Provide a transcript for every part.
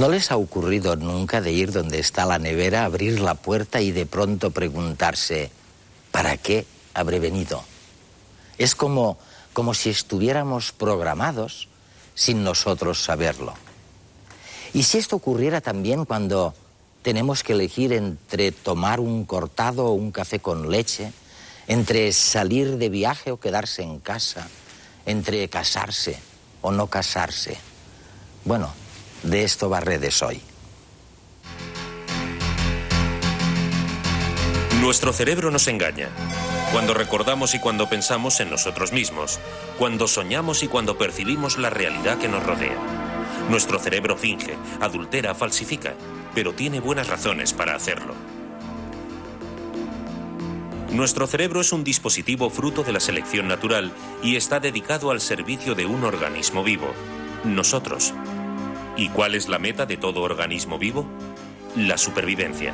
¿No les ha ocurrido nunca de ir donde está la nevera, abrir la puerta y de pronto preguntarse, ¿para qué habré venido? Es como si estuviéramos programados sin nosotros saberlo. Y si esto ocurriera también cuando tenemos que elegir entre tomar un cortado o un café con leche, entre salir de viaje o quedarse en casa, entre casarse o no casarse. Bueno, de esto va Redes hoy. Nuestro cerebro nos engaña. Cuando recordamos y cuando pensamos en nosotros mismos. Cuando soñamos y cuando percibimos la realidad que nos rodea. Nuestro cerebro finge, adultera, falsifica, pero tiene buenas razones para hacerlo. Nuestro cerebro es un dispositivo fruto de la selección natural y está dedicado al servicio de un organismo vivo, nosotros. ¿Y cuál es la meta de todo organismo vivo? La supervivencia.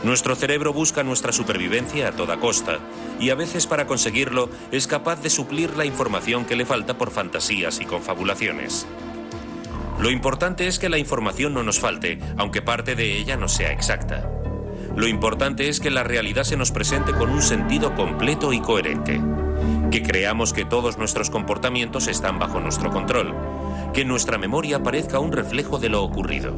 Nuestro cerebro busca nuestra supervivencia a toda costa y a veces para conseguirlo es capaz de suplir la información que le falta por fantasías y confabulaciones. Lo importante es que la información no nos falte, aunque parte de ella no sea exacta. Lo importante es que la realidad se nos presente con un sentido completo y coherente. Que creamos que todos nuestros comportamientos están bajo nuestro control. Que nuestra memoria parezca un reflejo de lo ocurrido.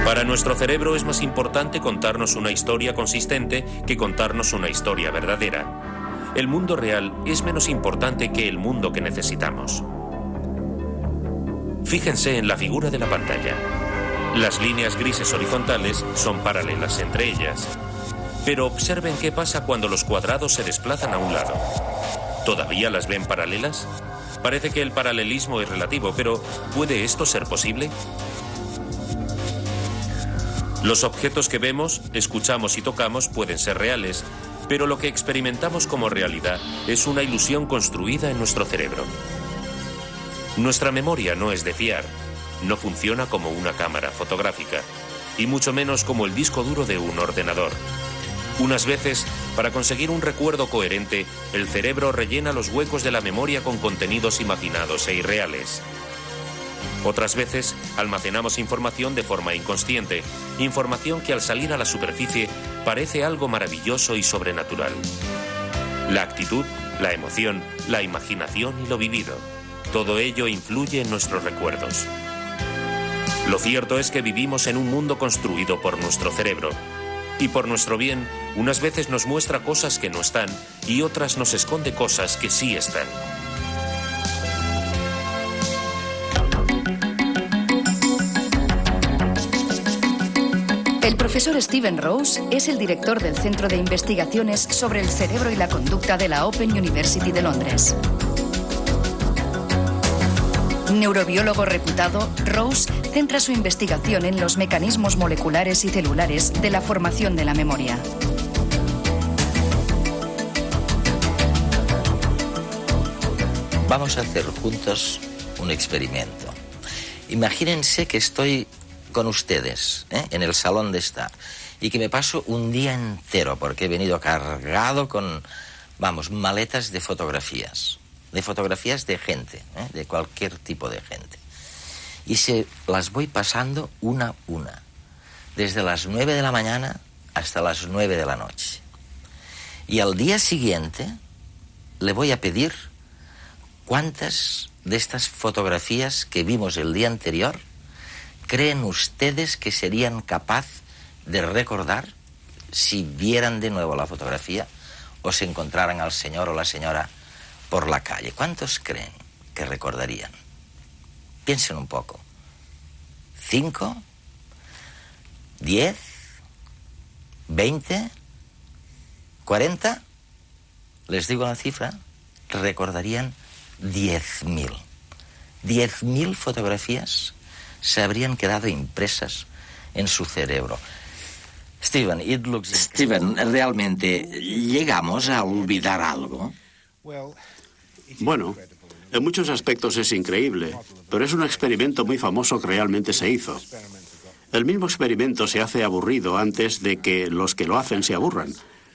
Para nuestro cerebro es más importante contarnos una historia consistente que contarnos una historia verdadera. El mundo real es menos importante que el mundo que necesitamos. Fíjense en la figura de la pantalla. Las líneas grises horizontales son paralelas entre ellas. Pero observen qué pasa cuando los cuadrados se desplazan a un lado. ¿Todavía las ven paralelas? Parece que el paralelismo es relativo, pero ¿puede esto ser posible? Los objetos que vemos, escuchamos y tocamos pueden ser reales, pero lo que experimentamos como realidad es una ilusión construida en nuestro cerebro. Nuestra memoria no es de fiar, no funciona como una cámara fotográfica, y mucho menos como el disco duro de un ordenador. Unas veces, para conseguir un recuerdo coherente, el cerebro rellena los huecos de la memoria con contenidos imaginados e irreales. Otras veces, almacenamos información de forma inconsciente, información que al salir a la superficie parece algo maravilloso y sobrenatural. La actitud, la emoción, la imaginación y lo vivido, todo ello influye en nuestros recuerdos. Lo cierto es que vivimos en un mundo construido por nuestro cerebro, y por nuestro bien, unas veces nos muestra cosas que no están y otras nos esconde cosas que sí están. El profesor Stephen Rose es el director del Centro de Investigaciones sobre el Cerebro y la Conducta de la Open University de Londres. Neurobiólogo reputado, Rose centra su investigación en los mecanismos moleculares y celulares de la formación de la memoria. Vamos a hacer juntos un experimento. Imagínense que estoy con ustedes, en el salón de estar, y que me paso un día entero, porque he venido cargado con, maletas de fotografías de gente, de cualquier tipo de gente. Y se las voy pasando una a una, desde las 9 de la mañana hasta las 9 de la noche. Y al día siguiente le voy a pedir cuántas de estas fotografías que vimos el día anterior creen ustedes que serían capaz de recordar si vieran de nuevo la fotografía o se encontraran al señor o la señora por la calle. ¿Cuántos creen que recordarían? Piensen un poco. ¿5? ¿10? ¿20? ¿40? Les digo la cifra. Recordarían 10.000. 10.000 fotografías se habrían quedado impresas en su cerebro. Steven, ¿realmente llegamos a olvidar algo? Bueno, en muchos aspectos es increíble, pero es un experimento muy famoso que realmente se hizo. El mismo experimento se hace aburrido antes de que los que lo hacen se aburran.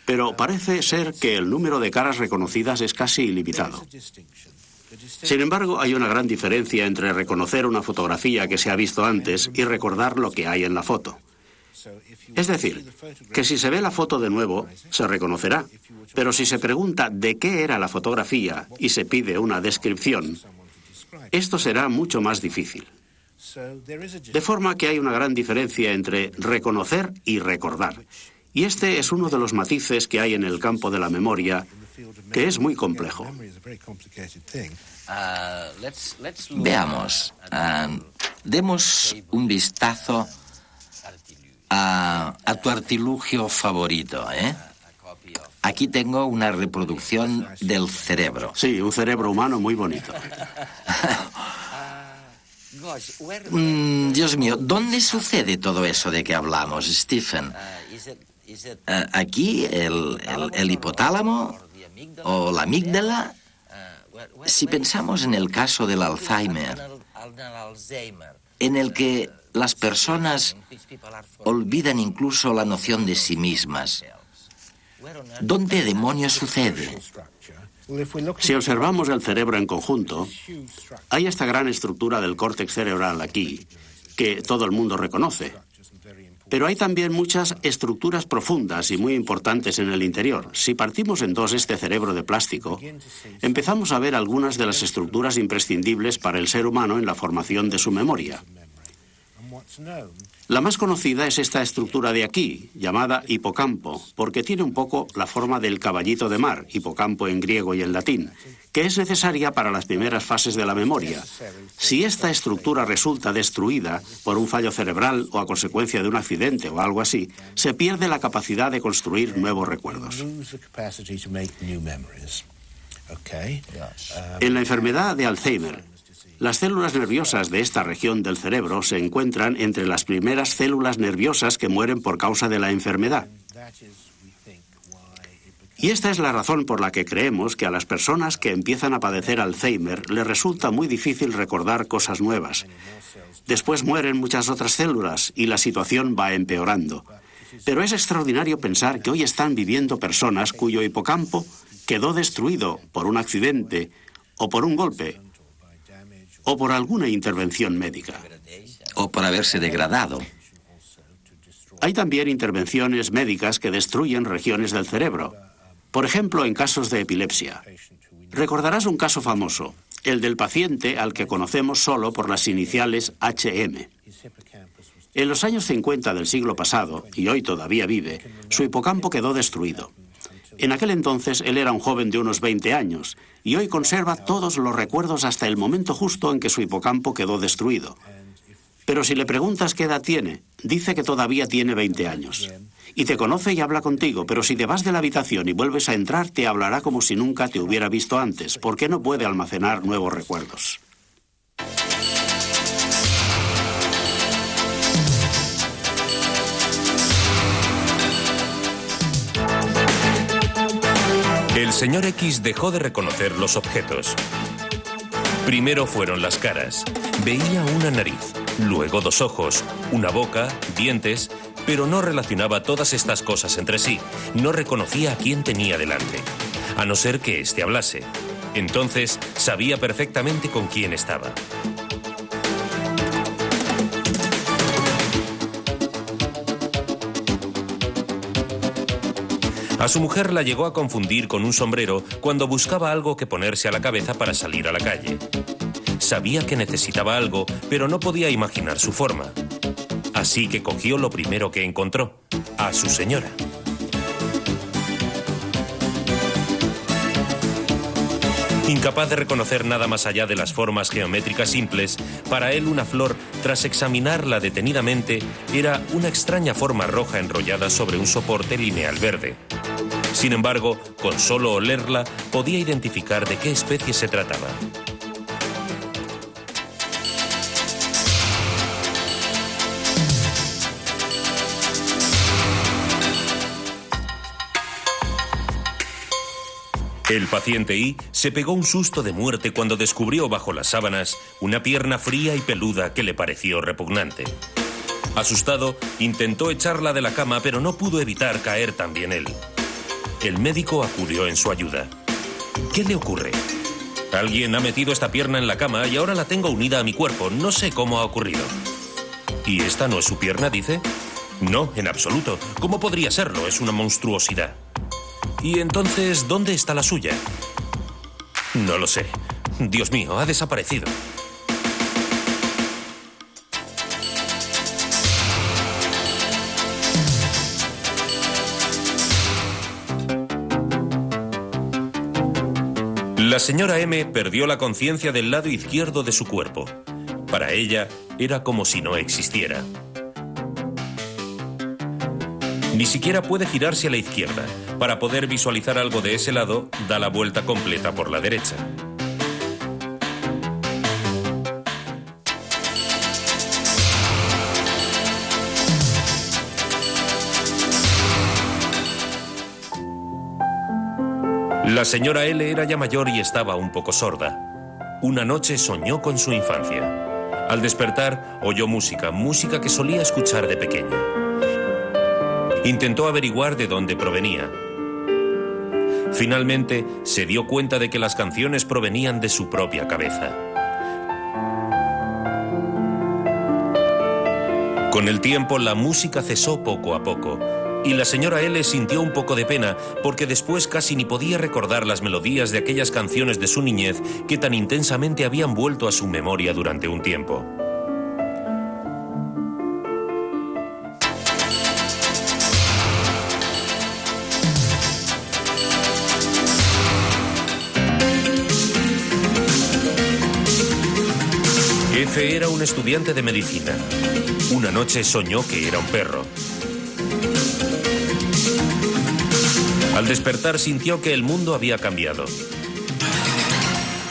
pero parece ser que el número de caras reconocidas es casi ilimitado. Sin embargo, hay una gran diferencia entre reconocer una fotografía que se ha visto antes y recordar lo que hay en la foto. Es decir, que si se ve la foto de nuevo, se reconocerá, pero si se pregunta de qué era la fotografía y se pide una descripción, esto será mucho más difícil. De forma que hay una gran diferencia entre reconocer y recordar. Y este es uno de los matices que hay en el campo de la memoria, que es muy complejo. Veamos, demos un vistazo a tu artilugio favorito, ¿eh? Aquí tengo una reproducción del cerebro. Sí, un cerebro humano muy bonito. Dios mío, ¿dónde sucede todo eso de que hablamos, Stephen? ¿Aquí el hipotálamo o la amígdala? Si pensamos en el caso del Alzheimer, en el que las personas olvidan incluso la noción de sí mismas, ¿dónde demonios sucede? Si observamos el cerebro en conjunto, hay esta gran estructura del córtex cerebral aquí, que todo el mundo reconoce. Pero hay también muchas estructuras profundas y muy importantes en el interior. Si partimos en dos este cerebro de plástico, empezamos a ver algunas de las estructuras imprescindibles para el ser humano en la formación de su memoria. La más conocida es esta estructura de aquí, llamada hipocampo, porque tiene un poco la forma del caballito de mar, hipocampo en griego y en latín, que es necesaria para las primeras fases de la memoria. Si esta estructura resulta destruida por un fallo cerebral o a consecuencia de un accidente o algo así, se pierde la capacidad de construir nuevos recuerdos. En la enfermedad de Alzheimer, las células nerviosas de esta región del cerebro se encuentran entre las primeras células nerviosas que mueren por causa de la enfermedad. Y esta es la razón por la que creemos que a las personas que empiezan a padecer Alzheimer les resulta muy difícil recordar cosas nuevas. Después mueren muchas otras células y la situación va empeorando. Pero es extraordinario pensar que hoy están viviendo personas cuyo hipocampo quedó destruido por un accidente o por un golpe, o por alguna intervención médica. O por haberse degradado. Hay también intervenciones médicas que destruyen regiones del cerebro. Por ejemplo, en casos de epilepsia. Recordarás un caso famoso, el del paciente al que conocemos solo por las iniciales HM. En los años 50 del siglo pasado, y hoy todavía vive, su hipocampo quedó destruido. En aquel entonces él era un joven de unos 20 años y hoy conserva todos los recuerdos hasta el momento justo en que su hipocampo quedó destruido. Pero si le preguntas qué edad tiene, dice que todavía tiene 20 años. Y te conoce y habla contigo, pero si te vas de la habitación y vuelves a entrar, te hablará como si nunca te hubiera visto antes, porque no puede almacenar nuevos recuerdos. El señor X dejó de reconocer los objetos. Primero fueron las caras. Veía una nariz, luego dos ojos, una boca, dientes, pero no relacionaba todas estas cosas entre sí. No reconocía a quién tenía delante, a no ser que éste hablase. Entonces sabía perfectamente con quién estaba. A su mujer la llegó a confundir con un sombrero cuando buscaba algo que ponerse a la cabeza para salir a la calle. Sabía que necesitaba algo, pero no podía imaginar su forma. Así que cogió lo primero que encontró, a su señora. Incapaz de reconocer nada más allá de las formas geométricas simples, para él una flor, tras examinarla detenidamente, era una extraña forma roja enrollada sobre un soporte lineal verde. Sin embargo, con solo olerla, podía identificar de qué especie se trataba. El paciente Y se pegó un susto de muerte cuando descubrió bajo las sábanas una pierna fría y peluda que le pareció repugnante. Asustado, intentó echarla de la cama, pero no pudo evitar caer también él. El médico acudió en su ayuda. ¿Qué le ocurre? Alguien ha metido esta pierna en la cama y ahora la tengo unida a mi cuerpo. No sé cómo ha ocurrido. ¿Y esta no es su pierna, dice? No, en absoluto. ¿Cómo podría serlo? Es una monstruosidad. ¿Y entonces dónde está la suya? No lo sé. Dios mío, ha desaparecido. La señora M perdió la conciencia del lado izquierdo de su cuerpo. Para ella era como si no existiera. Ni siquiera puede girarse a la izquierda. Para poder visualizar algo de ese lado, da la vuelta completa por la derecha. La señora L era ya mayor y estaba un poco sorda. Una noche soñó con su infancia. Al despertar, oyó música que solía escuchar de pequeña. Intentó averiguar de dónde provenía. Finalmente, se dio cuenta de que las canciones provenían de su propia cabeza. Con el tiempo, la música cesó poco a poco. Y la señora L sintió un poco de pena porque después casi ni podía recordar las melodías de aquellas canciones de su niñez que tan intensamente habían vuelto a su memoria durante un tiempo. F era un estudiante de medicina. Una noche soñó que era un perro. Al despertar sintió que el mundo había cambiado.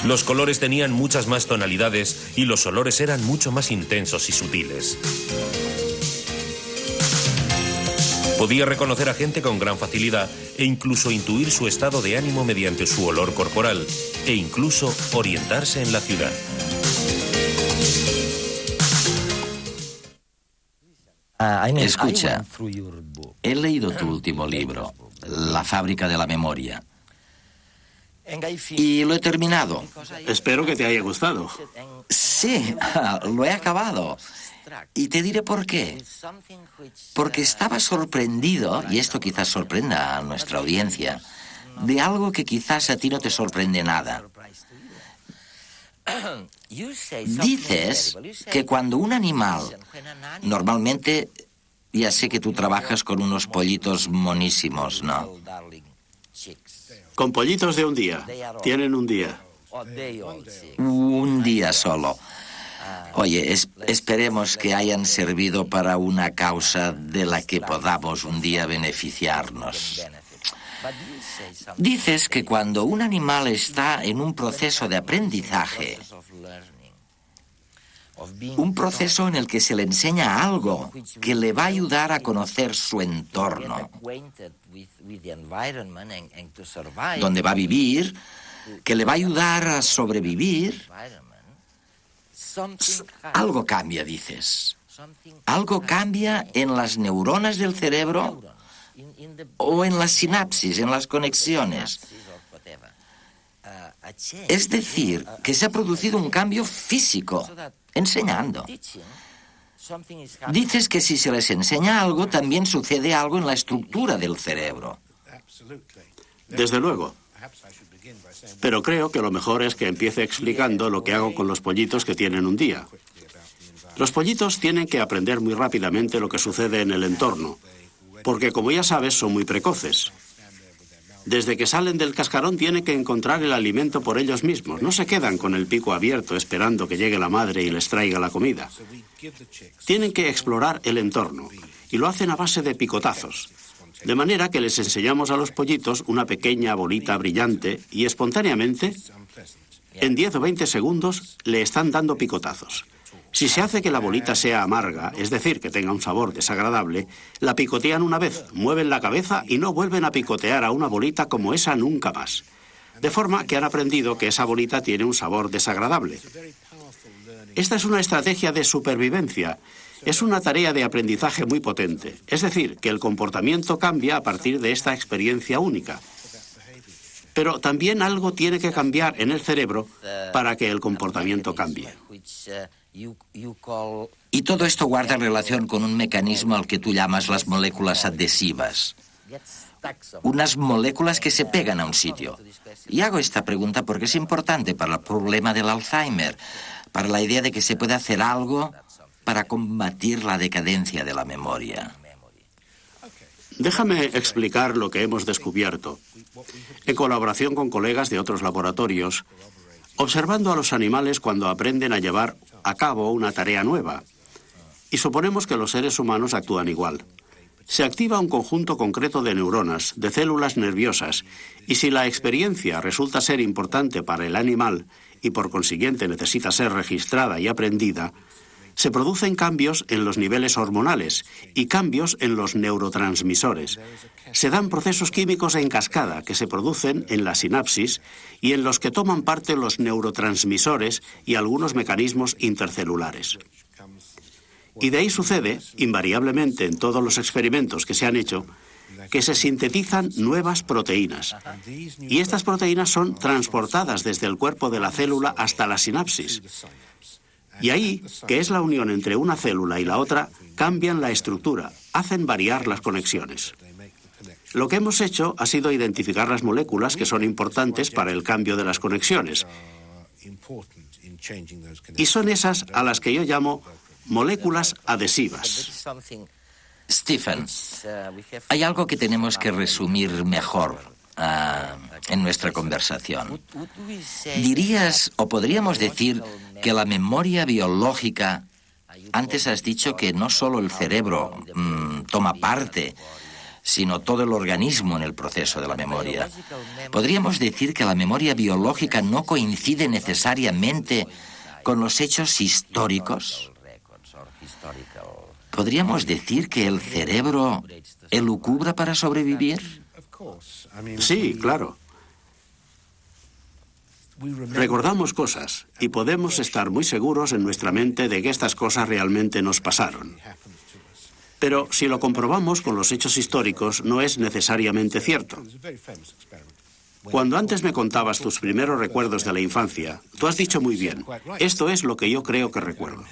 Los colores tenían muchas más tonalidades y los olores eran mucho más intensos y sutiles. Podía reconocer a gente con gran facilidad e incluso intuir su estado de ánimo mediante su olor corporal e incluso orientarse en la ciudad. Escucha, he leído tu último libro, La fábrica de la memoria, y lo he terminado. Espero que te haya gustado. Sí, lo he acabado. Y te diré por qué. Porque estaba sorprendido, y esto quizás sorprenda a nuestra audiencia, de algo que quizás a ti no te sorprende nada. Dices que cuando un animal, normalmente, ya sé que tú trabajas con unos pollitos monísimos, ¿no? Con pollitos de un día. Tienen un día. Un día solo. Oye, esperemos que hayan servido para una causa de la que podamos un día beneficiarnos. Dices que cuando un animal está en un proceso de aprendizaje, un proceso en el que se le enseña algo que le va a ayudar a conocer su entorno, donde va a vivir, que le va a ayudar a sobrevivir, algo cambia, dices. Algo cambia en las neuronas del cerebro o en las sinapsis, en las conexiones. Es decir, que se ha producido un cambio físico, enseñando. Dices que si se les enseña algo, también sucede algo en la estructura del cerebro. Desde luego. Pero creo que lo mejor es que empiece explicando lo que hago con los pollitos que tienen un día. Los pollitos tienen que aprender muy rápidamente lo que sucede en el entorno, porque como ya sabes, son muy precoces. Desde que salen del cascarón tienen que encontrar el alimento por ellos mismos. No se quedan con el pico abierto esperando que llegue la madre y les traiga la comida. Tienen que explorar el entorno y lo hacen a base de picotazos. De manera que les enseñamos a los pollitos una pequeña bolita brillante y espontáneamente, en 10 o 20 segundos, le están dando picotazos. Si se hace que la bolita sea amarga, es decir, que tenga un sabor desagradable, la picotean una vez, mueven la cabeza y no vuelven a picotear a una bolita como esa nunca más. De forma que han aprendido que esa bolita tiene un sabor desagradable. Esta es una estrategia de supervivencia Es una tarea de aprendizaje muy potente. Es decir, que el comportamiento cambia a partir de esta experiencia única. Pero también algo tiene que cambiar en el cerebro para que el comportamiento cambie. Y todo esto guarda relación con un mecanismo al que tú llamas las moléculas adhesivas. Unas moléculas que se pegan a un sitio. Y hago esta pregunta porque es importante para el problema del Alzheimer, para la idea de que se puede hacer algo para combatir la decadencia de la memoria. Déjame explicar lo que hemos descubierto, en colaboración con colegas de otros laboratorios, observando a los animales cuando aprenden a llevar a cabo una tarea nueva. Y suponemos que los seres humanos actúan igual. Se activa un conjunto concreto de neuronas, de células nerviosas, y si la experiencia resulta ser importante para el animal y por consiguiente necesita ser registrada y aprendida, se producen cambios en los niveles hormonales y cambios en los neurotransmisores. Se dan procesos químicos en cascada que se producen en la sinapsis y en los que toman parte los neurotransmisores y algunos mecanismos intercelulares. Y de ahí sucede, invariablemente en todos los experimentos que se han hecho, que se sintetizan nuevas proteínas. Y estas proteínas son transportadas desde el cuerpo de la célula hasta la sinapsis. Y ahí, que es la unión entre una célula y la otra, cambian la estructura, hacen variar las conexiones. Lo que hemos hecho ha sido identificar las moléculas que son importantes para el cambio de las conexiones. Y son esas a las que yo llamo moléculas adhesivas. Stephen, hay algo que tenemos que resumir mejor en nuestra conversación. ¿Dirías o podríamos decir que la memoria biológica, antes has dicho que no solo el cerebro toma parte, sino todo el organismo en el proceso de la memoria? ¿Podríamos decir que la memoria biológica no coincide necesariamente con los hechos históricos? ¿Podríamos decir que el cerebro elucubra para sobrevivir? Sí, claro. Recordamos cosas y podemos estar muy seguros en nuestra mente de que estas cosas realmente nos pasaron. Pero si lo comprobamos con los hechos históricos, no es necesariamente cierto. Cuando antes me contabas tus primeros recuerdos de la infancia, tú has dicho muy bien, esto es lo que yo creo que recuerdo.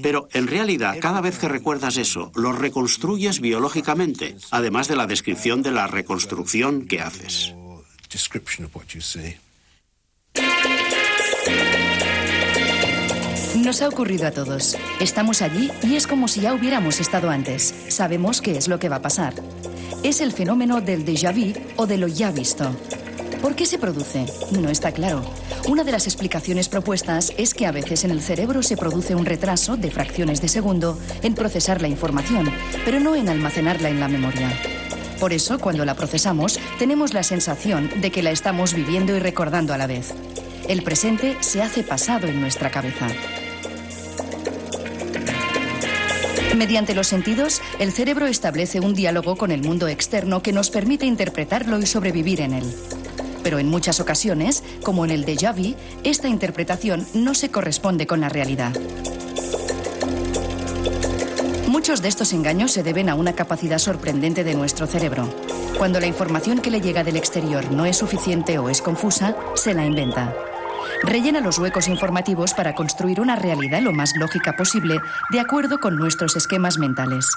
Pero en realidad, cada vez que recuerdas eso, lo reconstruyes biológicamente, además de la descripción de la reconstrucción que haces. Nos ha ocurrido a todos. Estamos allí y es como si ya hubiéramos estado antes. Sabemos qué es lo que va a pasar. Es el fenómeno del déjà vu o de lo ya visto. ¿Por qué se produce? No está claro. Una de las explicaciones propuestas es que a veces en el cerebro se produce un retraso de fracciones de segundo en procesar la información, pero no en almacenarla en la memoria. Por eso, cuando la procesamos, tenemos la sensación de que la estamos viviendo y recordando a la vez. El presente se hace pasado en nuestra cabeza. Mediante los sentidos, el cerebro establece un diálogo con el mundo externo que nos permite interpretarlo y sobrevivir en él. Pero en muchas ocasiones, como en el déjà vu, esta interpretación no se corresponde con la realidad. Muchos de estos engaños se deben a una capacidad sorprendente de nuestro cerebro. Cuando la información que le llega del exterior no es suficiente o es confusa, se la inventa. Rellena los huecos informativos para construir una realidad lo más lógica posible, de acuerdo con nuestros esquemas mentales.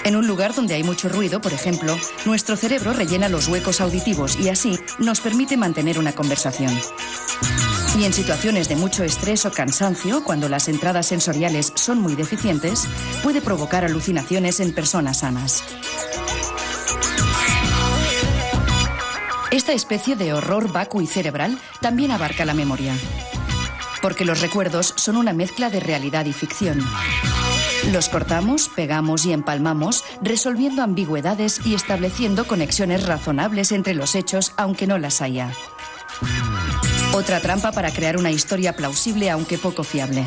En un lugar donde hay mucho ruido, por ejemplo, nuestro cerebro rellena los huecos auditivos y así nos permite mantener una conversación. Y en situaciones de mucho estrés o cansancio, cuando las entradas sensoriales son muy deficientes, puede provocar alucinaciones en personas sanas. Esta especie de horror vacui cerebral también abarca la memoria, porque los recuerdos son una mezcla de realidad y ficción. Los cortamos, pegamos y empalmamos, resolviendo ambigüedades y estableciendo conexiones razonables entre los hechos, aunque no las haya. Otra trampa para crear una historia plausible, aunque poco fiable.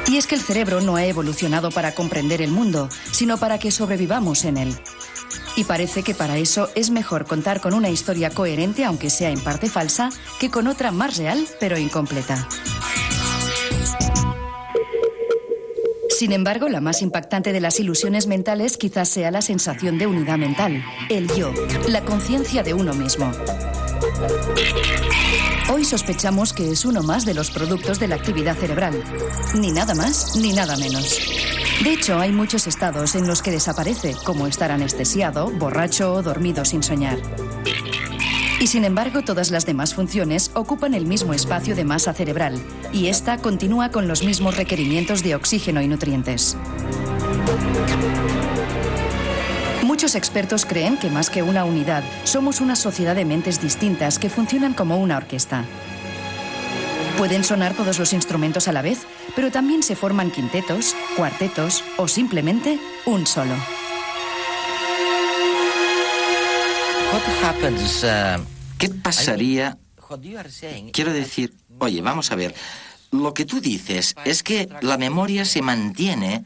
Y es que el cerebro no ha evolucionado para comprender el mundo, sino para que sobrevivamos en él. Y parece que para eso es mejor contar con una historia coherente, aunque sea en parte falsa, que con otra más real, pero incompleta. Sin embargo, la más impactante de las ilusiones mentales quizás sea la sensación de unidad mental, el yo, la conciencia de uno mismo. Hoy sospechamos que es uno más de los productos de la actividad cerebral. Ni nada más, ni nada menos. De hecho, hay muchos estados en los que desaparece, como estar anestesiado, borracho o dormido sin soñar. Y sin embargo, todas las demás funciones ocupan el mismo espacio de masa cerebral, y esta continúa con los mismos requerimientos de oxígeno y nutrientes. Muchos expertos creen que más que una unidad, somos una sociedad de mentes distintas que funcionan como una orquesta. Pueden sonar todos los instrumentos a la vez, pero también se forman quintetos, cuartetos o simplemente un solo. ¿Qué pasaría? Quiero decir, oye, vamos a ver. Lo que tú dices es que la memoria se mantiene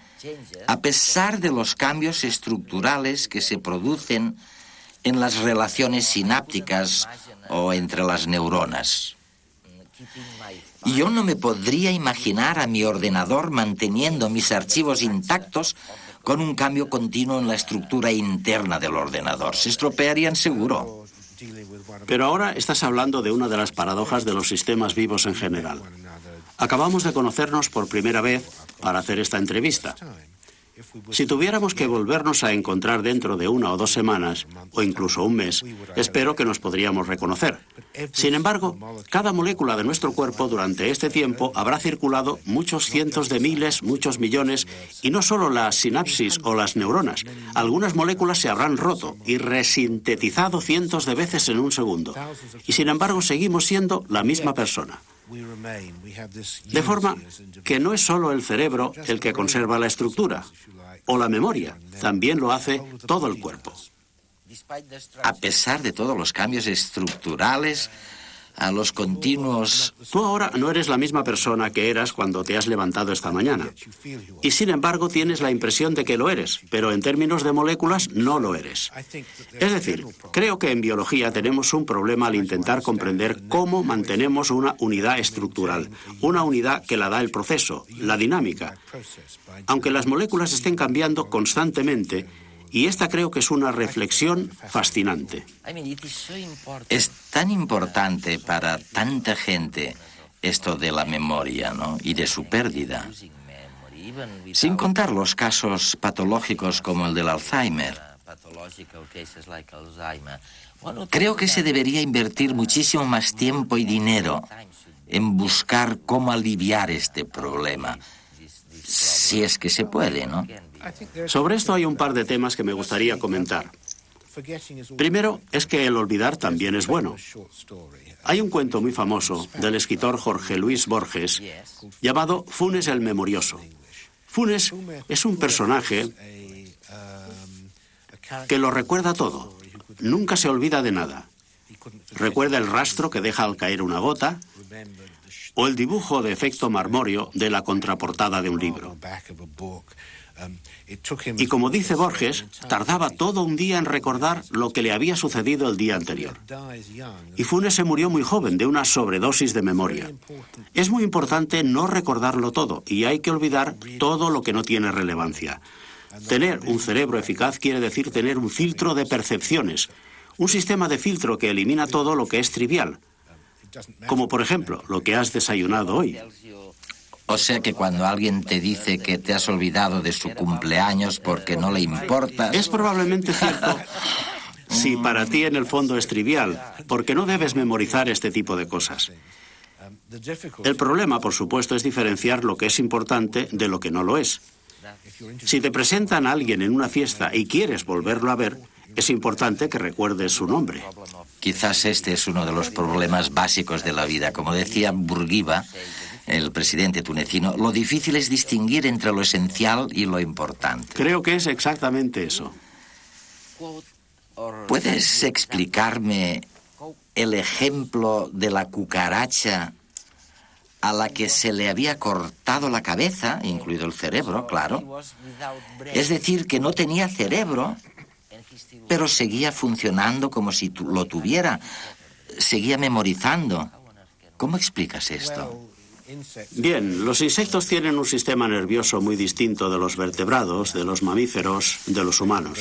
a pesar de los cambios estructurales que se producen en las relaciones sinápticas o entre las neuronas. Yo no me podría imaginar a mi ordenador manteniendo mis archivos intactos con un cambio continuo en la estructura interna del ordenador. Se estropearían seguro. Pero ahora estás hablando de una de las paradojas de los sistemas vivos en general. Acabamos de conocernos por primera vez para hacer esta entrevista. Si tuviéramos que volvernos a encontrar dentro de 1 o 2 semanas, o incluso un mes, espero que nos podríamos reconocer. Sin embargo, cada molécula de nuestro cuerpo durante este tiempo habrá circulado muchos cientos de miles, muchos millones, y no solo las sinapsis o las neuronas. Algunas moléculas se habrán roto y resintetizado cientos de veces en un segundo. Y sin embargo, seguimos siendo la misma persona. De forma que no es solo el cerebro el que conserva la estructura o la memoria, también lo hace todo el cuerpo. A pesar de todos los cambios estructurales, a los continuos... Tú ahora no eres la misma persona que eras cuando te has levantado esta mañana. Y sin embargo tienes la impresión de que lo eres, pero en términos de moléculas no lo eres. Es decir, creo que en biología tenemos un problema al intentar comprender cómo mantenemos una unidad estructural, una unidad que la da el proceso, la dinámica. Aunque las moléculas estén cambiando constantemente, y esta creo que es una reflexión fascinante. Es tan importante para tanta gente esto de la memoria, ¿no? Y de su pérdida. Sin contar los casos patológicos como el del Alzheimer. Creo que se debería invertir muchísimo más tiempo y dinero en buscar cómo aliviar este problema. Si es que se puede, ¿no? Sobre esto hay un par de temas que me gustaría comentar. Primero, es que el olvidar también es bueno. Hay un cuento muy famoso del escritor Jorge Luis Borges llamado Funes el Memorioso. Funes es un personaje que lo recuerda todo. Nunca se olvida de nada. Recuerda el rastro que deja al caer una gota o el dibujo de efecto marmóreo de la contraportada de un libro. Y como dice Borges, tardaba todo un día en recordar lo que le había sucedido el día anterior. Y Funes se murió muy joven de una sobredosis de memoria. Es muy importante no recordarlo todo y hay que olvidar todo lo que no tiene relevancia. Tener un cerebro eficaz quiere decir tener un filtro de percepciones, un sistema de filtro que elimina todo lo que es trivial, como por ejemplo lo que has desayunado hoy. O sea que cuando alguien te dice que te has olvidado de su cumpleaños porque no le importa... Es probablemente cierto si para ti en el fondo es trivial, porque no debes memorizar este tipo de cosas. El problema, por supuesto, es diferenciar lo que es importante de lo que no lo es. Si te presentan a alguien en una fiesta y quieres volverlo a ver, es importante que recuerdes su nombre. Quizás este es uno de los problemas básicos de la vida. Como decía Bourguiba, el presidente tunecino, lo difícil es distinguir entre lo esencial y lo importante. Creo que es exactamente eso. ¿Puedes explicarme el ejemplo de la cucaracha a la que se le había cortado la cabeza, incluido el cerebro, claro? Es decir, que no tenía cerebro, pero seguía funcionando como si lo tuviera, seguía memorizando. ¿Cómo explicas esto? Bien, los insectos tienen un sistema nervioso muy distinto de los vertebrados, de los mamíferos, de los humanos.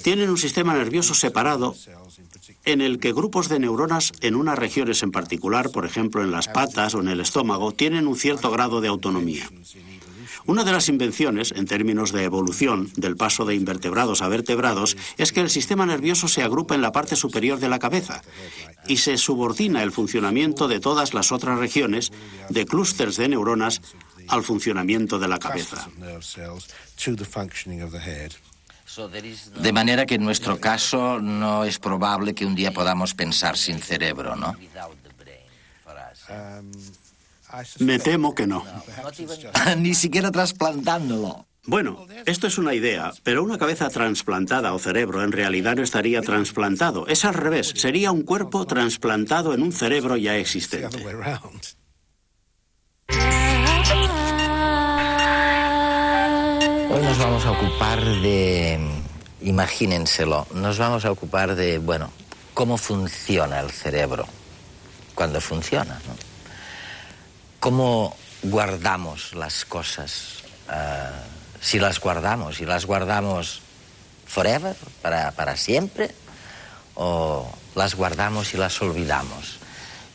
Tienen un sistema nervioso separado en el que grupos de neuronas en unas regiones en particular, por ejemplo en las patas o en el estómago, tienen un cierto grado de autonomía. Una de las invenciones, en términos de evolución, del paso de invertebrados a vertebrados, es que el sistema nervioso se agrupa en la parte superior de la cabeza y se subordina el funcionamiento de todas las otras regiones, de clústeres de neuronas, al funcionamiento de la cabeza. De manera que en nuestro caso no es probable que un día podamos pensar sin cerebro, ¿no? Me temo que no. Ni siquiera trasplantándolo. Bueno, esto es una idea, pero una cabeza trasplantada o cerebro en realidad no estaría trasplantado. Es al revés, sería un cuerpo trasplantado en un cerebro ya existente. Hoy nos vamos a ocupar de, imagínenselo, nos vamos a ocupar de, bueno, cómo funciona el cerebro, cuando funciona, ¿no? Cómo guardamos las cosas, si las guardamos forever, para siempre, o las guardamos y las olvidamos.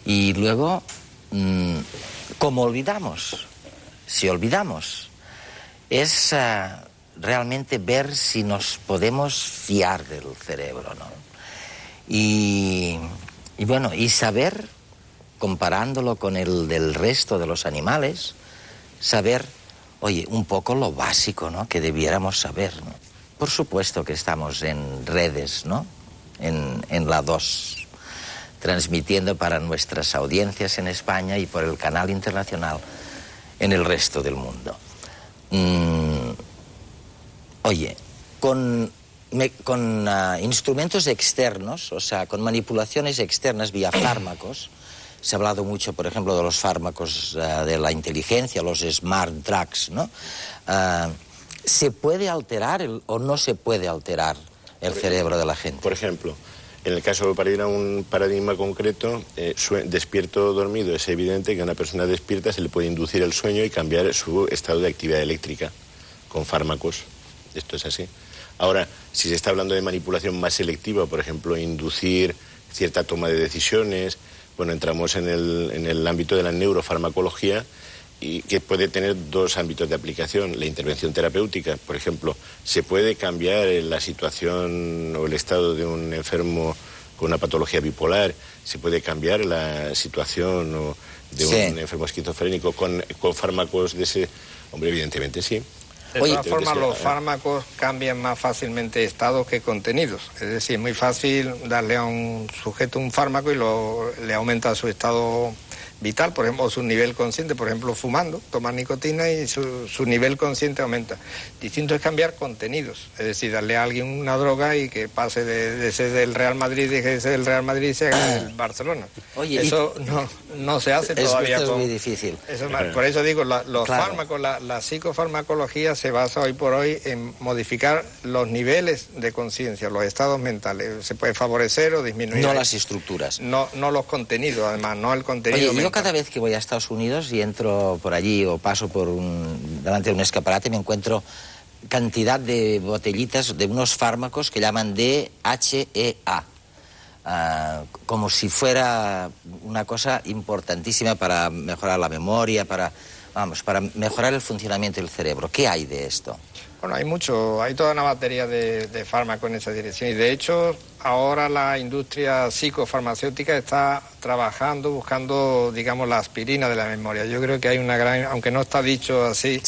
Y luego, ¿cómo olvidamos? Si olvidamos, es realmente ver si nos podemos fiar del cerebro, ¿no? Y bueno, y saber, comparándolo con el del resto de los animales, saber, oye, un poco lo básico, ¿no?, que debiéramos saber, ¿no? Por supuesto que estamos en redes, ¿no?, en la 2, transmitiendo para nuestras audiencias en España y por el canal internacional en el resto del mundo. Oye, con instrumentos externos, o sea, con manipulaciones externas vía fármacos, se ha hablado mucho, por ejemplo, de los fármacos de la inteligencia, los smart drugs, ¿no? ¿Se puede alterar o no se puede alterar el cerebro de la gente? Por ejemplo, en el caso, para ir a un paradigma concreto, despierto o dormido, es evidente que a una persona despierta se le puede inducir el sueño y cambiar su estado de actividad eléctrica con fármacos. Esto es así. Ahora, si se está hablando de manipulación más selectiva, por ejemplo, inducir cierta toma de decisiones, bueno, entramos en el ámbito de la neurofarmacología, y que puede tener 2 ámbitos de aplicación. La intervención terapéutica, por ejemplo, se puede cambiar la situación o el estado de un enfermo con una patología bipolar, se puede cambiar la situación de un enfermo esquizofrénico con fármacos de ese... Hombre, evidentemente sí. De todas formas, los fármacos cambian más fácilmente estados que contenidos. Es decir, es muy fácil darle a un sujeto un fármaco y le aumenta su estado vital, por ejemplo, su nivel consciente, por ejemplo, fumando, tomar nicotina y su nivel consciente aumenta. Distinto es cambiar contenidos, es decir, darle a alguien una droga y que pase de ser del Real Madrid y que sea del Real Madrid y sea del Barcelona. Oye, eso no se hace todavía. Es muy difícil. Por eso digo, los fármacos, la psicofarmacología se basa hoy por hoy en modificar los niveles de conciencia, los estados mentales. Se puede favorecer o disminuir. No las estructuras. No los contenidos, además, no el contenido. Oye, yo cada vez que voy a Estados Unidos y entro por allí o paso delante de un escaparate, me encuentro cantidad de botellitas de unos fármacos que llaman DHEA, como si fuera una cosa importantísima para mejorar la memoria, para mejorar el funcionamiento del cerebro. ¿Qué hay de esto? Bueno, hay toda una batería de fármacos en esa dirección y de hecho ahora la industria psicofarmacéutica está trabajando, buscando, digamos, la aspirina de la memoria. Yo creo que hay una gran, aunque no está dicho así,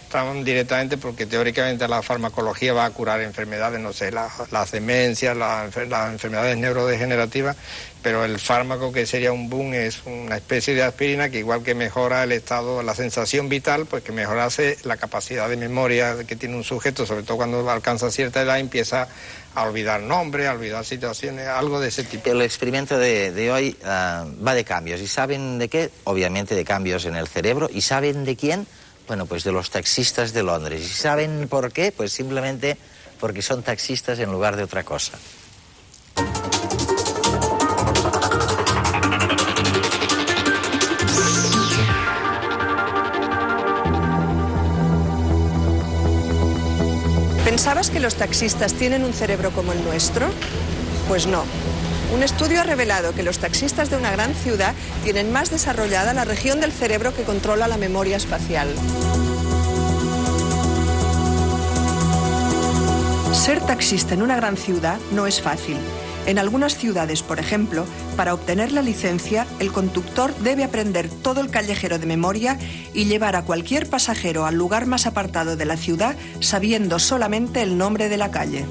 tan directamente, porque teóricamente la farmacología va a curar enfermedades, no sé, las demencias, las enfermedades neurodegenerativas, pero el fármaco que sería un boom es una especie de aspirina que igual que mejora el estado, la sensación vital, pues que mejorase la capacidad de memoria que tiene un sujeto, sobre todo cuando alcanza cierta edad, empieza a olvidar nombres, a olvidar situaciones, algo de ese tipo. El experimento de hoy va de cambios. ¿Y saben de qué? Obviamente de cambios en el cerebro. ¿Y saben de quién? Bueno, pues de los taxistas de Londres. ¿Y saben por qué? Pues simplemente porque son taxistas en lugar de otra cosa. que los taxistas tienen un cerebro como el nuestro? Pues no. Un estudio ha revelado que los taxistas de una gran ciudad tienen más desarrollada la región del cerebro que controla la memoria espacial. Ser taxista en una gran ciudad no es fácil. En algunas ciudades, por ejemplo, para obtener la licencia, el conductor debe aprender todo el callejero de memoria y llevar a cualquier pasajero al lugar más apartado de la ciudad sabiendo solamente el nombre de la calle.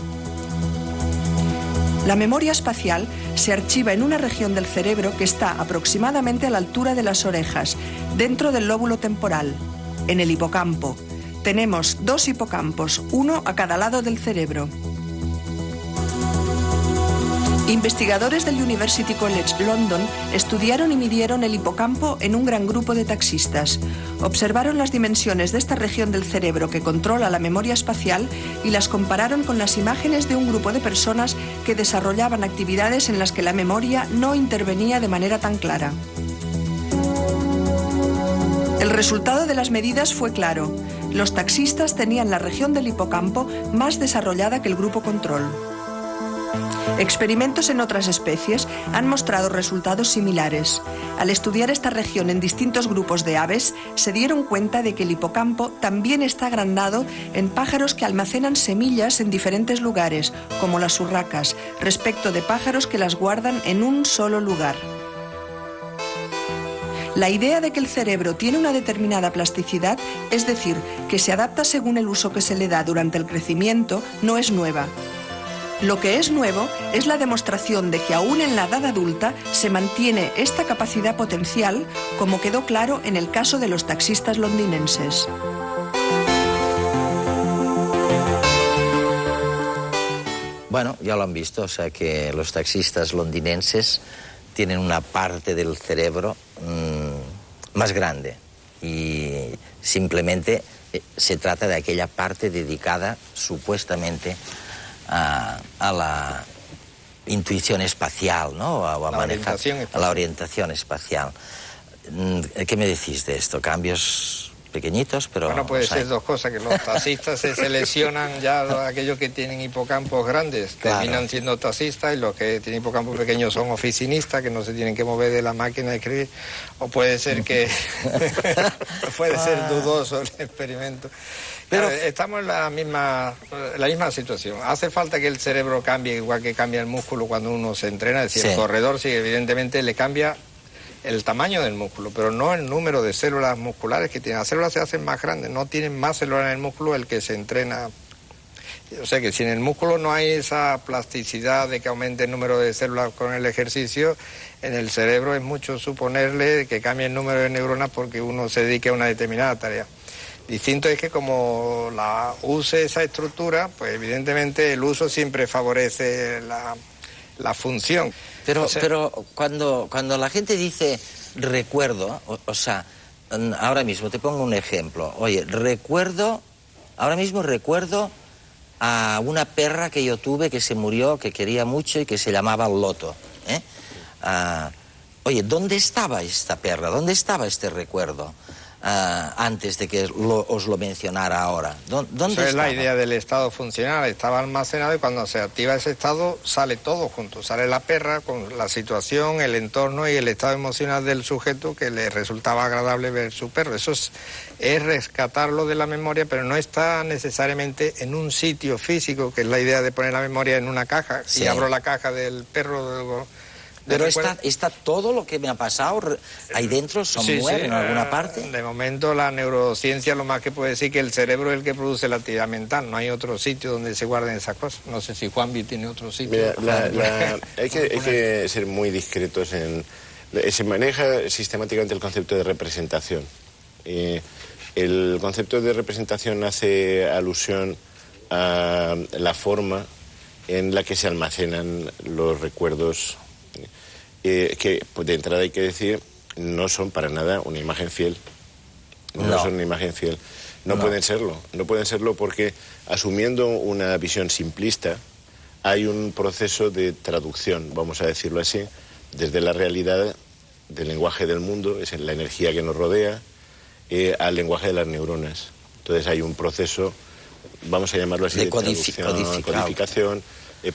La memoria espacial se archiva en una región del cerebro que está aproximadamente a la altura de las orejas, dentro del lóbulo temporal, en el hipocampo. Tenemos 2 hipocampos, uno a cada lado del cerebro. Investigadores del University College London estudiaron y midieron el hipocampo en un gran grupo de taxistas. Observaron las dimensiones de esta región del cerebro que controla la memoria espacial y las compararon con las imágenes de un grupo de personas que desarrollaban actividades en las que la memoria no intervenía de manera tan clara. El resultado de las medidas fue claro. Los taxistas tenían la región del hipocampo más desarrollada que el grupo control. Experimentos en otras especies han mostrado resultados similares. Al estudiar esta región en distintos grupos de aves, se dieron cuenta de que el hipocampo también está agrandado en pájaros que almacenan semillas en diferentes lugares, como las urracas, respecto de pájaros que las guardan en un solo lugar. La idea de que el cerebro tiene una determinada plasticidad, es decir, que se adapta según el uso que se le da durante el crecimiento, no es nueva. Lo que es nuevo es la demostración de que aún en la edad adulta se mantiene esta capacidad potencial, como quedó claro en el caso de los taxistas londinenses. Bueno, ya lo han visto, o sea que los taxistas londinenses tienen una parte del cerebro más grande y simplemente se trata de aquella parte dedicada supuestamente a la intuición espacial, ¿no? O a manejar a la orientación espacial. ¿Qué me decís de esto? ¿Cambios pequeñitos? Pero bueno, puede ser dos cosas, que los taxistas se seleccionan ya aquellos que tienen hipocampos grandes, claro, terminan siendo taxistas, y los que tienen hipocampos pequeños son oficinistas, que no se tienen que mover de la máquina de escribir, o puede ser que puede ser dudoso el experimento. Pero estamos en la misma situación. Hace falta que el cerebro cambie, igual que cambia el músculo cuando uno se entrena. Es decir, el corredor sí, evidentemente le cambia el tamaño del músculo, pero no el número de células musculares que tiene. Las células se hacen más grandes, no tienen más células en el músculo el que se entrena. O sea que si en el músculo no hay esa plasticidad de que aumente el número de células con el ejercicio, en el cerebro es mucho suponerle que cambie el número de neuronas porque uno se dedique a una determinada tarea. Distinto es que como la use esa estructura, pues evidentemente el uso siempre favorece la función. Pero cuando la gente dice recuerdo, o sea, ahora mismo te pongo un ejemplo. Oye, ahora mismo recuerdo a una perra que yo tuve que se murió, que quería mucho y que se llamaba Loto. Oye, ¿dónde estaba esta perra? ¿Dónde estaba este recuerdo? Antes de que os lo mencionara ahora. ¿Dónde Eso es la idea del estado funcional. Estaba almacenado y cuando se activa ese estado sale todo junto. Sale la perra con la situación, el entorno y el estado emocional del sujeto que le resultaba agradable ver su perro. Eso es rescatarlo de la memoria, pero no está necesariamente en un sitio físico, que es la idea de poner la memoria en una caja. Sí. Y abro la caja del perro... Pero está todo lo que me ha pasado ahí dentro, muere en alguna parte. De momento la neurociencia lo más que puede decir que el cerebro es el que produce la actividad mental, no hay otro sitio donde se guarden esas cosas. No sé si Juanvi tiene otro sitio. Mira, hay que ser muy discretos se maneja sistemáticamente el concepto de representación. El concepto de representación hace alusión a la forma en la que se almacenan los recuerdos, que pues, de entrada hay que decir, no son para nada una imagen fiel. No son una imagen fiel. No pueden serlo porque, asumiendo una visión simplista, hay un proceso de traducción, vamos a decirlo así, desde la realidad del lenguaje del mundo, es la energía que nos rodea, al lenguaje de las neuronas. Entonces hay un proceso vamos a llamarlo así, de codificación.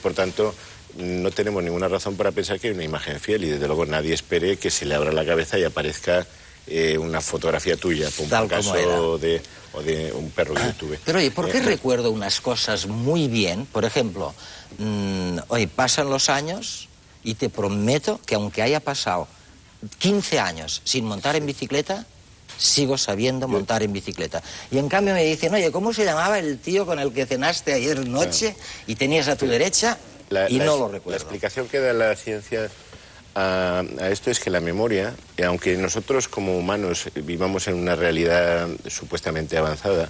Por tanto, no tenemos ninguna razón para pensar que hay una imagen fiel y desde luego nadie espere que se le abra la cabeza y aparezca una fotografía tuya, por un caso o de un perro que tuve. Pero oye, ¿por qué recuerdo unas cosas muy bien? Por ejemplo, oye, pasan los años y te prometo que aunque haya pasado 15 años sin montar en bicicleta, sigo sabiendo montar en bicicleta. Y en cambio me dicen, oye, ¿cómo se llamaba el tío con el que cenaste ayer noche y tenías a tu derecha? Y no lo recuerdo. La explicación que da la ciencia a esto es que la memoria, aunque nosotros como humanos vivamos en una realidad supuestamente avanzada,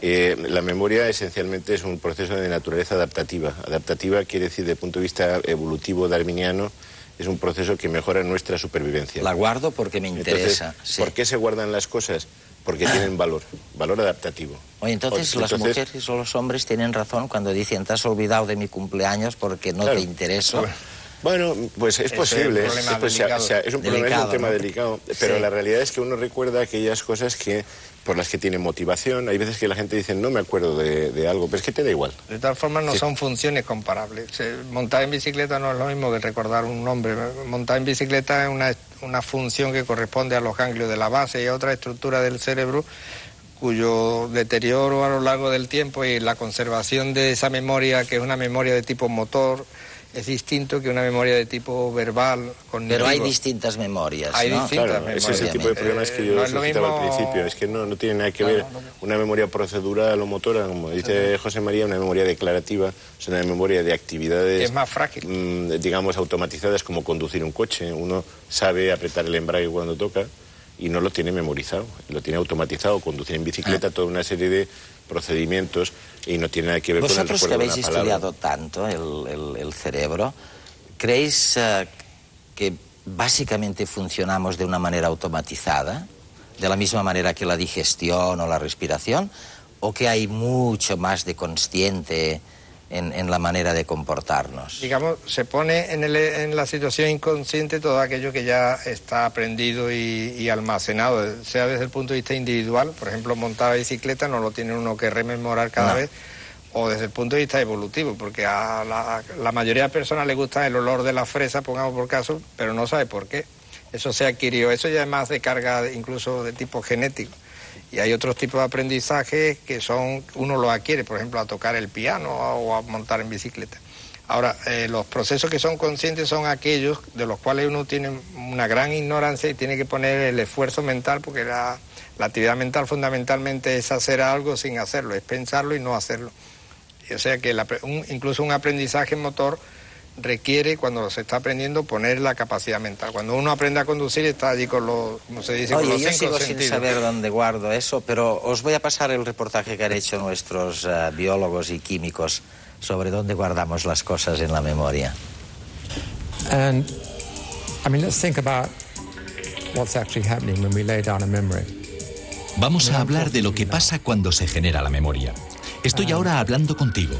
la memoria esencialmente es un proceso de naturaleza adaptativa. Adaptativa quiere decir, desde el punto de vista evolutivo darwiniano, es un proceso que mejora nuestra supervivencia. La guardo porque me interesa. Entonces, ¿por qué se guardan las cosas? Porque tienen valor adaptativo. Oye, entonces las mujeres o los hombres tienen razón cuando dicen, te has olvidado de mi cumpleaños porque no te intereso. Bueno, pues es posible, es un tema delicado, pero la realidad es que uno recuerda aquellas cosas por las que tiene motivación. Hay veces que la gente dice, no me acuerdo de algo, pero es que te da igual. De todas formas no son funciones comparables. Montar en bicicleta no es lo mismo que recordar un nombre. Montar en bicicleta es una función que corresponde a los ganglios de la base y a otra estructura del cerebro cuyo deterioro a lo largo del tiempo y la conservación de esa memoria, que es una memoria de tipo motor, es distinto que una memoria de tipo verbal, cognitivo. Pero hay distintas memorias, Hay distintas memorias. Ese es el tipo de problemas que yo suscitaba al principio. Es que no tiene nada que ver una memoria procedural o motora, como dice José María, una memoria declarativa, es una memoria de actividades... Es más frágil. Digamos, automatizadas, como conducir un coche. Uno sabe apretar el embrague cuando toca y no lo tiene memorizado, lo tiene automatizado. Conducir en bicicleta, toda una serie de procedimientos y no tiene nada que ver con el recuerdo de una palabra. Vosotros que habéis estudiado tanto el cerebro, ¿creéis que básicamente funcionamos de una manera automatizada, de la misma manera que la digestión o la respiración, o que hay mucho más de consciente en la manera de comportarnos? Digamos, se pone en la situación inconsciente todo aquello que ya está aprendido y almacenado, sea desde el punto de vista individual, por ejemplo, montar bicicleta no lo tiene uno que rememorar cada vez, o desde el punto de vista evolutivo, porque a la mayoría de personas les gusta el olor de la fresa, pongamos por caso, pero no sabe por qué. Eso se adquirió, eso ya es más de carga incluso de tipo genético. Y hay otros tipos de aprendizaje que uno lo adquiere, por ejemplo, a tocar el piano o a montar en bicicleta. Ahora, los procesos que son conscientes son aquellos de los cuales uno tiene una gran ignorancia y tiene que poner el esfuerzo mental, porque la actividad mental fundamentalmente es hacer algo sin hacerlo, es pensarlo y no hacerlo. Y o sea que incluso un aprendizaje motor requiere, cuando se está aprendiendo, poner la capacidad mental. Cuando uno aprende a conducir está allí con los, como se dice, con los 5 sentidos. Yo sigo sin saber dónde guardo eso, pero os voy a pasar el reportaje que han hecho nuestros biólogos y químicos sobre dónde guardamos las cosas en la memoria. And I mean, let's think about what's actually happening when we lay down a memory. Vamos a hablar de lo que pasa cuando se genera la memoria. Estoy ahora hablando contigo.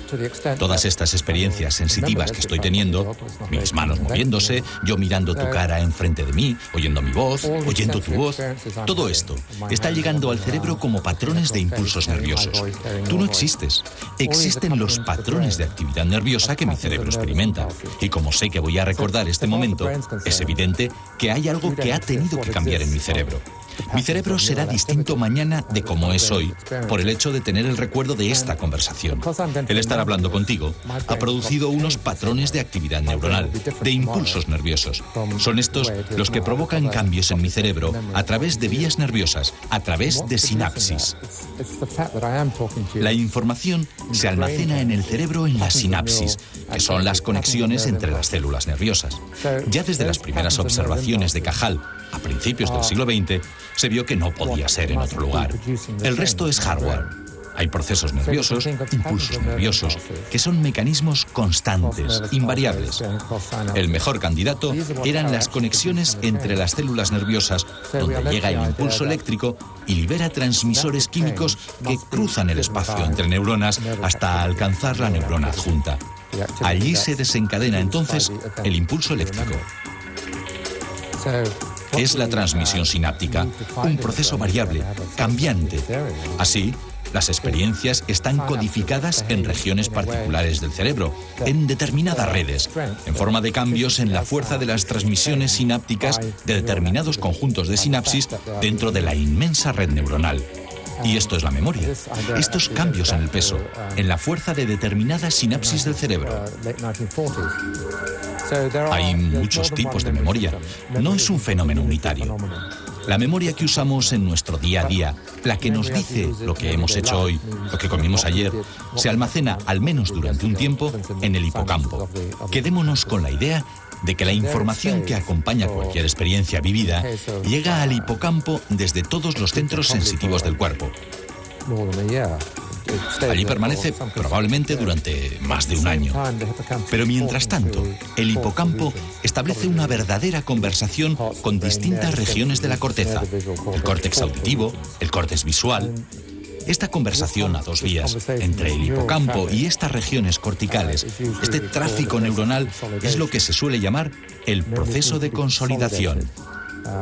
Todas estas experiencias sensitivas que estoy teniendo, mis manos moviéndose, yo mirando tu cara enfrente de mí, oyendo mi voz, oyendo tu voz, todo esto está llegando al cerebro como patrones de impulsos nerviosos. Tú no existes. Existen los patrones de actividad nerviosa que mi cerebro experimenta. Y como sé que voy a recordar este momento, es evidente que hay algo que ha tenido que cambiar en mi cerebro. Mi cerebro será distinto mañana de como es hoy, por el hecho de tener el recuerdo de esta conversación. El estar hablando contigo ha producido unos patrones de actividad neuronal, de impulsos nerviosos. Son estos los que provocan cambios en mi cerebro a través de vías nerviosas, a través de sinapsis. La información se almacena en el cerebro en la sinapsis, que son las conexiones entre las células nerviosas. Ya desde las primeras observaciones de Cajal, a principios del siglo XX, se vio que no podía ser en otro lugar. El resto es hardware. Hay procesos nerviosos, impulsos nerviosos, que son mecanismos constantes, invariables. El mejor candidato eran las conexiones entre las células nerviosas, donde llega el impulso eléctrico y libera transmisores químicos que cruzan el espacio entre neuronas hasta alcanzar la neurona adjunta. Allí se desencadena entonces el impulso eléctrico. ¿Qué es la transmisión sináptica? Un proceso variable, cambiante. Así, las experiencias están codificadas en regiones particulares del cerebro, en determinadas redes, en forma de cambios en la fuerza de las transmisiones sinápticas de determinados conjuntos de sinapsis dentro de la inmensa red neuronal. Y esto es la memoria. Estos cambios en el peso, en la fuerza de determinadas sinapsis del cerebro. Hay muchos tipos de memoria. No es un fenómeno unitario. La memoria que usamos en nuestro día a día, la que nos dice lo que hemos hecho hoy, lo que comimos ayer, se almacena, al menos durante un tiempo, en el hipocampo. Quedémonos con la idea de que la información que acompaña cualquier experiencia vivida llega al hipocampo desde todos los centros sensitivos del cuerpo. Allí permanece probablemente durante más de un año. Pero mientras tanto, el hipocampo establece una verdadera conversación con distintas regiones de la corteza. El córtex auditivo, el córtex visual. Esta conversación a dos vías entre el hipocampo y estas regiones corticales, este tráfico neuronal, es lo que se suele llamar el proceso de consolidación.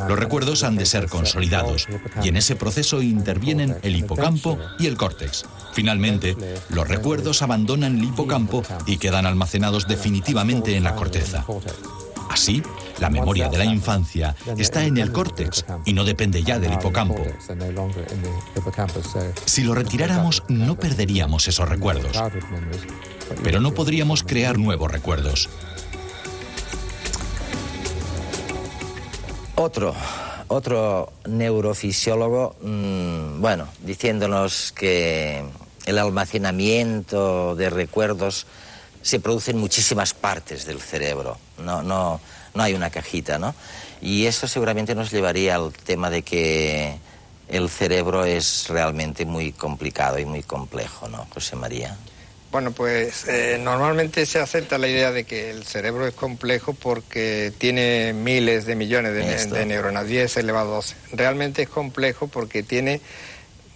Los recuerdos han de ser consolidados y en ese proceso intervienen el hipocampo y el córtex. Finalmente, los recuerdos abandonan el hipocampo y quedan almacenados definitivamente en la corteza. Así, la memoria de la infancia está en el córtex y no depende ya del hipocampo. Si lo retiráramos, no perderíamos esos recuerdos, pero no podríamos crear nuevos recuerdos. Otro neurofisiólogo, diciéndonos que el almacenamiento de recuerdos se produce en muchísimas partes del cerebro, no hay una cajita, ¿no? Y eso seguramente nos llevaría al tema de que el cerebro es realmente muy complicado y muy complejo, ¿no, José María? Bueno, pues normalmente se acepta la idea de que el cerebro es complejo porque tiene miles de millones de neuronas, 10 elevado a 12. Realmente es complejo porque tiene,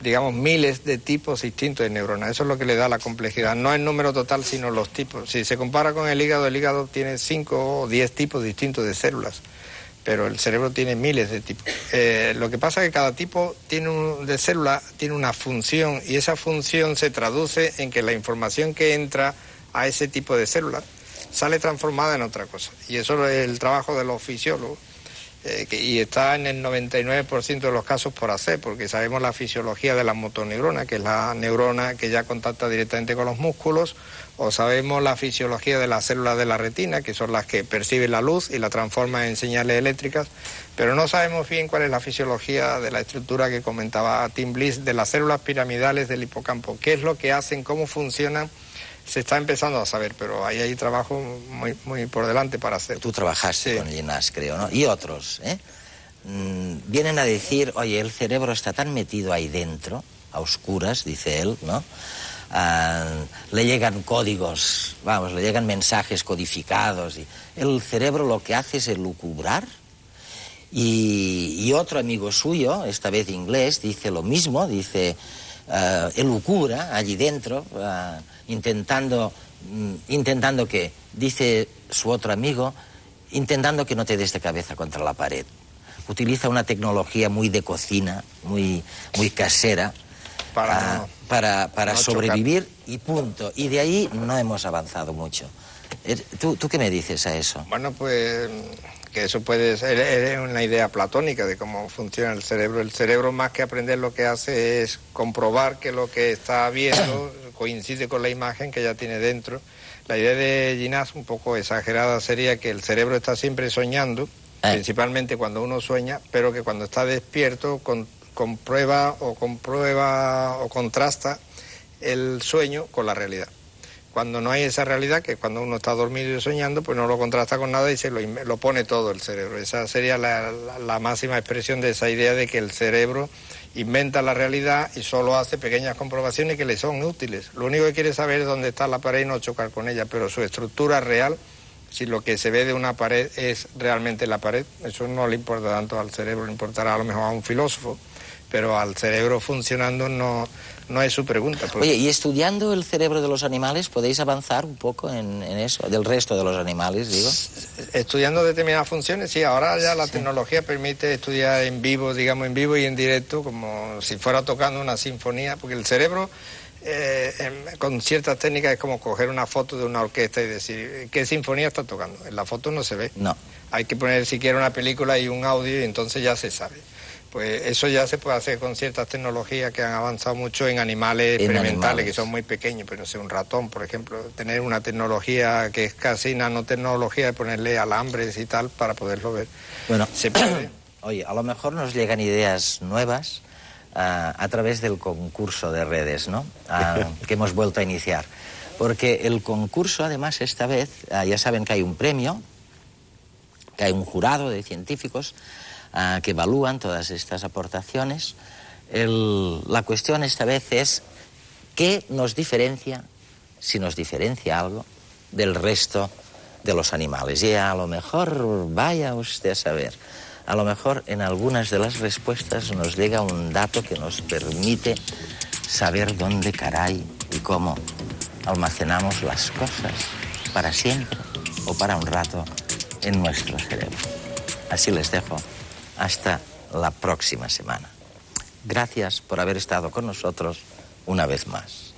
digamos, miles de tipos distintos de neuronas. Eso es lo que le da la complejidad. No el número total, sino los tipos. Si se compara con el hígado tiene 5 o 10 tipos distintos de células, pero el cerebro tiene miles de tipos. Lo que pasa es que cada tipo de célula tiene una función y esa función se traduce en que la información que entra a ese tipo de célula sale transformada en otra cosa. Y eso es el trabajo de los fisiólogos. Y está en el 99% de los casos por hacer, porque sabemos la fisiología de la motoneurona, que es la neurona que ya contacta directamente con los músculos, o sabemos la fisiología de las células de la retina, que son las que perciben la luz y la transforman en señales eléctricas, pero no sabemos bien cuál es la fisiología de la estructura que comentaba Tim Bliss, de las células piramidales del hipocampo, qué es lo que hacen, cómo funcionan. Se está empezando a saber, pero ahí hay trabajo muy por delante para hacer. Tú trabajaste con Llinás, creo, ¿no? Y otros, vienen a decir, oye, el cerebro está tan metido ahí dentro, a oscuras, dice él, ¿no? Le llegan códigos, le llegan mensajes codificados. Y el cerebro lo que hace es elucubrar. Y otro amigo suyo, esta vez inglés, dice lo mismo, dice... elucubra allí dentro, intentando que, dice su otro amigo, intentando que no te des de cabeza contra la pared. Utiliza una tecnología muy de cocina, muy casera, para sobrevivir y punto. Y de ahí no hemos avanzado mucho. ¿Tú qué me dices a eso? Bueno, pues... que eso puede ser una idea platónica de cómo funciona el cerebro. El cerebro, más que aprender, lo que hace es comprobar que lo que está viendo coincide con la imagen que ya tiene dentro. La idea de Llinás, un poco exagerada, sería que el cerebro está siempre soñando, principalmente cuando uno sueña, pero que cuando está despierto comprueba o contrasta el sueño con la realidad. Cuando no hay esa realidad, que cuando uno está dormido y soñando, pues no lo contrasta con nada y se lo pone todo el cerebro. Esa sería la máxima expresión de esa idea de que el cerebro inventa la realidad y solo hace pequeñas comprobaciones que le son útiles. Lo único que quiere saber es dónde está la pared y no chocar con ella, pero su estructura real Si lo que se ve de una pared es realmente la pared, eso no le importa tanto al cerebro, le importará a lo mejor a un filósofo, pero al cerebro funcionando no es su pregunta. Oye, y estudiando el cerebro de los animales, ¿podéis avanzar un poco en eso? Del resto de los animales, digo. Estudiando determinadas funciones, sí, ahora ya la tecnología permite estudiar en vivo, digamos en vivo y en directo, como si fuera tocando una sinfonía, porque el cerebro... con ciertas técnicas es como coger una foto de una orquesta y decir qué sinfonía está tocando. En la foto no se ve. No. Hay que poner siquiera una película y un audio y entonces ya se sabe. Pues eso ya se puede hacer con ciertas tecnologías que han avanzado mucho en animales experimentales, que son muy pequeños, pero no sé, un ratón, por ejemplo, tener una tecnología que es casi nanotecnología de ponerle alambres y tal para poderlo ver. Bueno, se puede. Oye, a lo mejor nos llegan ideas nuevas a través del concurso de redes, ¿no? Que hemos vuelto a iniciar. Porque el concurso, además, esta vez, ya saben que hay un premio, que hay un jurado de científicos que evalúan todas estas aportaciones. La cuestión esta vez es qué nos diferencia, si nos diferencia algo, del resto de los animales. Y a lo mejor, vaya usted a saber, a lo mejor en algunas de las respuestas nos llega un dato que nos permite saber dónde caray y cómo almacenamos las cosas para siempre o para un rato en nuestro cerebro. Así les dejo hasta la próxima semana. Gracias por haber estado con nosotros una vez más.